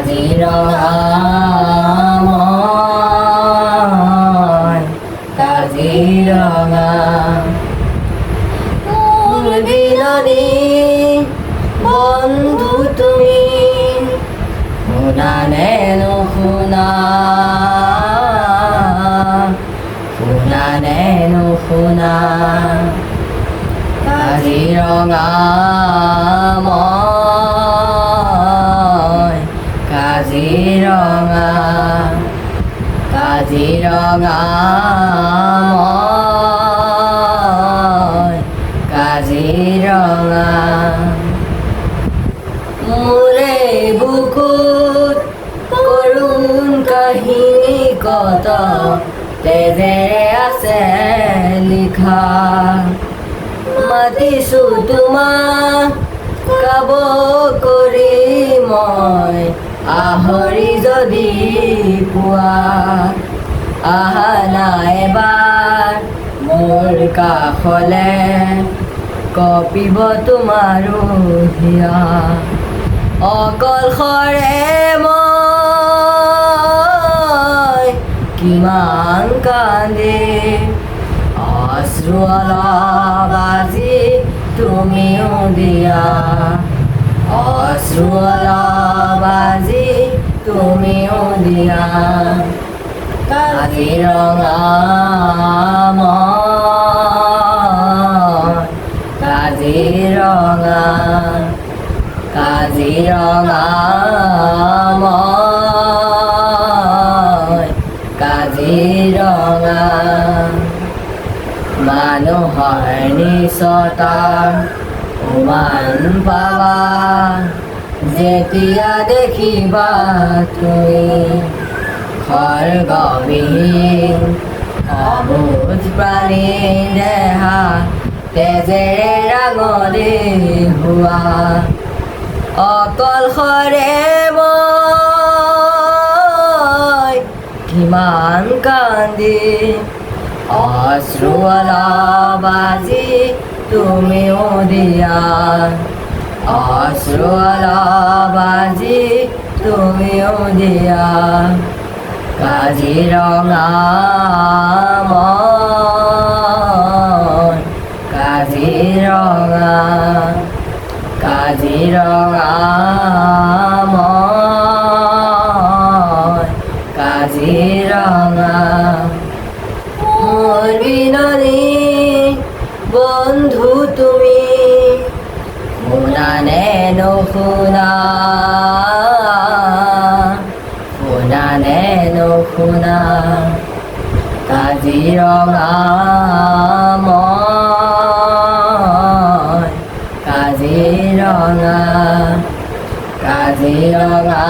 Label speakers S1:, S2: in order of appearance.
S1: কাজিৰঙা মই কাজিৰঙা মোৰ বিননী বন্ধু তুমি শুনানে নুশুনা শুনানে নুশুনা কাজিৰঙা মই কাজিৰঙা কাজিৰঙা মই কাজিৰঙা মোৰে বুকুত কৰুণ কাহিনী কত তেজেৰে আছে লিখা মাতিছো তোমাক গাব কৰি মই আহৰি যদি পোৱা আহা নাই এবাৰ মোৰ কাষলে কঁপিব তোমাৰো হিয়া অকলশৰে মই কিমান কান্দিম অশ্ৰু অলপ আজি তুমিও দিয়া অশ্ৰু অলপ আজি তুমিও দিয়া কাজিৰঙা মই কাজিৰঙা কাজিৰঙা মই কাজিৰঙা মানুহৰ নিচতাৰ উমান পাবা যেতিয়া দেখিবা তুমি খৰ্গবিহীন অবুজ প্ৰাণী দেহা তেজেৰে ৰাঙলী হোৱা অকলশৰে মই কিমান কান্দিম অশ্ৰু অলপ আজি তুমিও দিয়া অশ্ৰু অলপ আজি তুমিও দিয়া কাজিৰঙা মই কাজিৰঙা কাজিৰঙা মই কাজিৰঙা মোৰ বিননী বন্ধু তুমি শুনানে নুশুনা শুনানে নুশুনা কাজিৰঙা মই কাজিৰঙা কাজিৰঙা